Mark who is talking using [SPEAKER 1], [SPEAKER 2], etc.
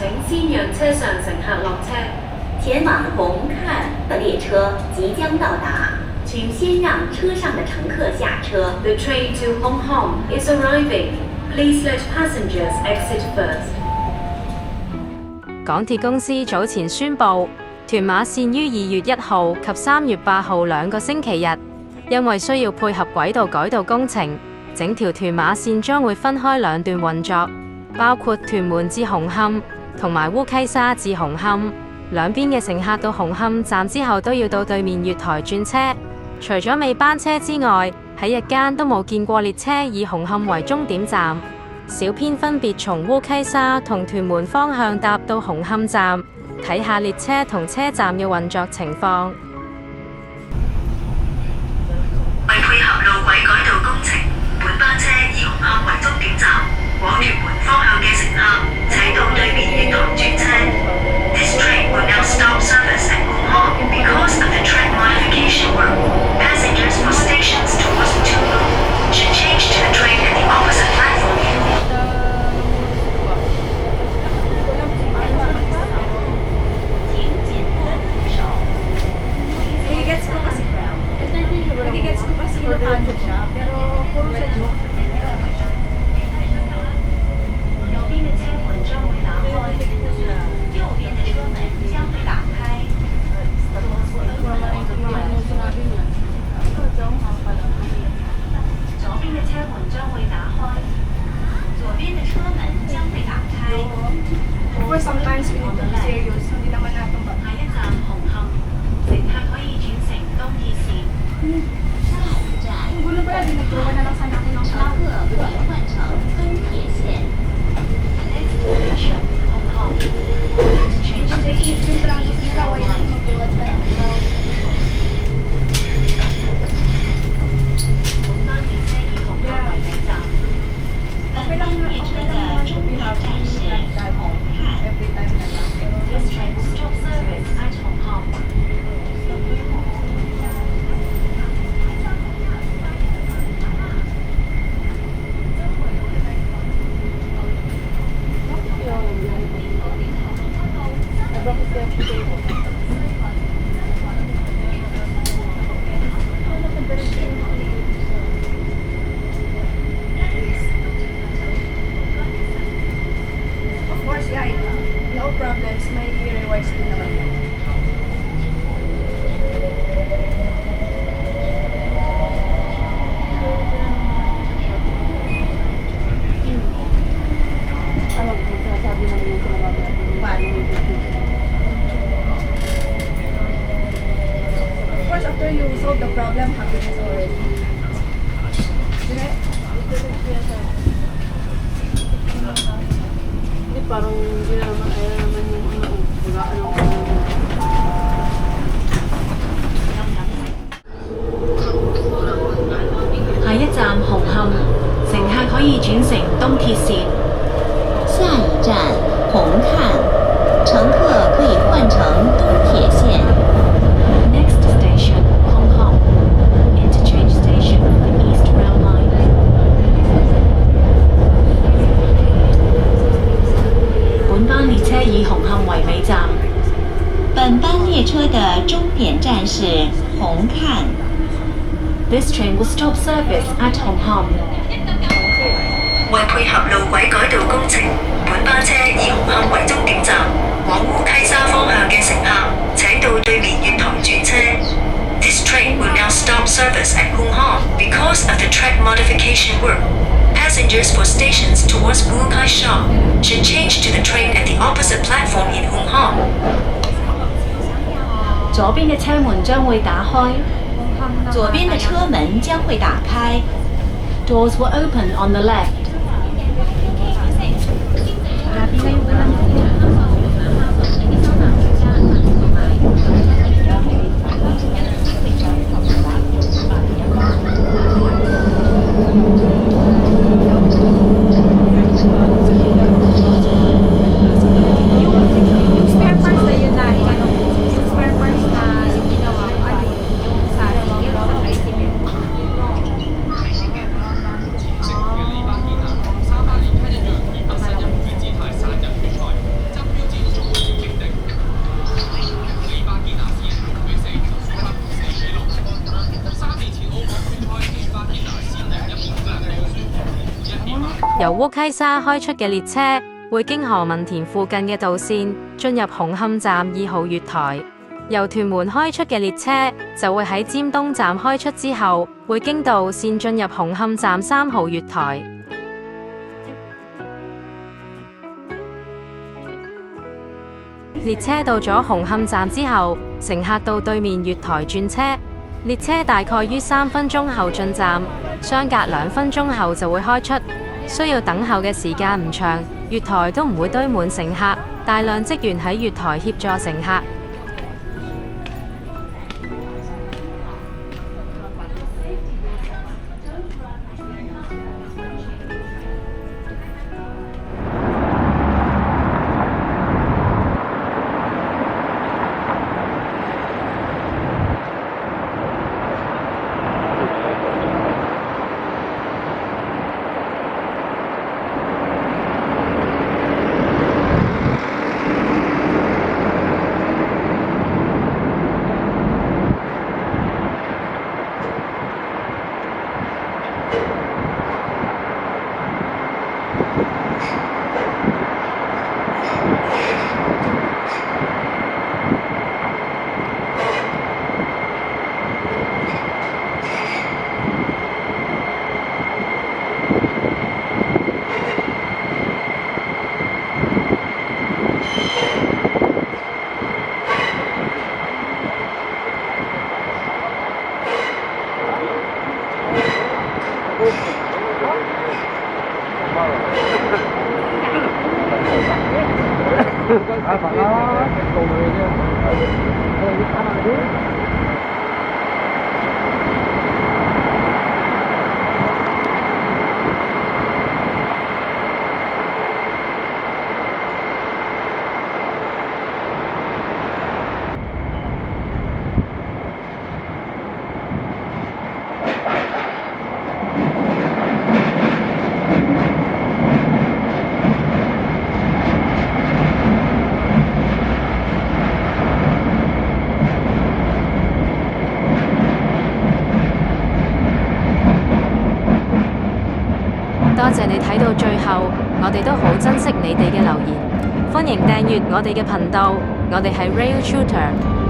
[SPEAKER 1] 請先讓車上乘客落車。
[SPEAKER 2] 前往紅磡的列車即將到達，請先讓車上的乘客下車。
[SPEAKER 1] The train to Hong Kong is arriving. Please let passengers exit first.
[SPEAKER 3] 港鐵公司早前宣布，屯馬線於2月1號及3月8號兩個星期日，因為需要配合軌道改道工程，整條屯馬線將會分開兩段運作，包括屯門至紅磡同埋烏溪沙至紅磡。兩邊嘅乘客到紅磡站之後都要到對面月台轉車。除咗尾班車之外，喺日間都冇見過列車以紅磡為終點站。小編分別從烏溪沙同屯門方向搭到紅磡站，睇下列車同車站嘅運作情況。
[SPEAKER 4] 為配合路軌改道工程，本班車以紅磡為終點站，往屯門方向嘅乘客請到對面月台轉車。This train will now stop service at Hong Kong because of the track modification work. Passengers for stations towards Toowoomba should change to the train at the opposite platform.
[SPEAKER 5] Sometimes we need to be serious. Hindi naman natin ba?
[SPEAKER 4] 下一站紅磡，乘客可以轉乘東鐵線。
[SPEAKER 5] 下一站，ang gulo ba yan? Nagtuwa na lang sana ako ng
[SPEAKER 4] 乘客可以換乘東鐵線。Next station，紅磡。Change station to the East Rail Line。本班列車以紅磡為尾站。本班列車的終點站是紅磡。This train will stop service at Hong Kong. 下一站紅磡，乘客可以轉乘東鐵線。
[SPEAKER 2] 下一站紅磡，乘客可以換乘東鐵線。
[SPEAKER 4] Next station， Hong Kong Interchange Station of the East Rail Line。本班列車以紅磡為尾站。
[SPEAKER 2] 本班列車的終點站是紅磡。
[SPEAKER 4] This train will stop service at Hong Kong。為配合路軌改道工程，本班車以紅磡為終點站，往烏溪沙方向嘅乘客請到對面月台轉車。This train will now stop service at Hong Kong because of the track modification work. Passengers for stations towards Wu Kai Sha should change to the train at the opposite platform in Hong Kong。左邊嘅車門將會打開。
[SPEAKER 2] 左邊的車門將會打開。
[SPEAKER 4] Doors will open on the left。
[SPEAKER 3] 由烏溪沙開出嘅列車會經何文田附近嘅道線進入紅磡站2號月台。由屯門開出嘅列車就會喺尖東站開出之後，會經道線進入紅磡站3號月台。列車到咗紅磡站之後，乘客到對面月台轉車。列車大概於3分鐘後進站，相隔2分鐘後就會開出。需要等候嘅時間唔長，月台都唔會堆滿乘客，大量職員喺月台協助乘客。多謝你睇到最後，我哋都好珍惜你哋嘅留言。歡迎訂閱我哋嘅頻道，我哋係 Rail Tutor。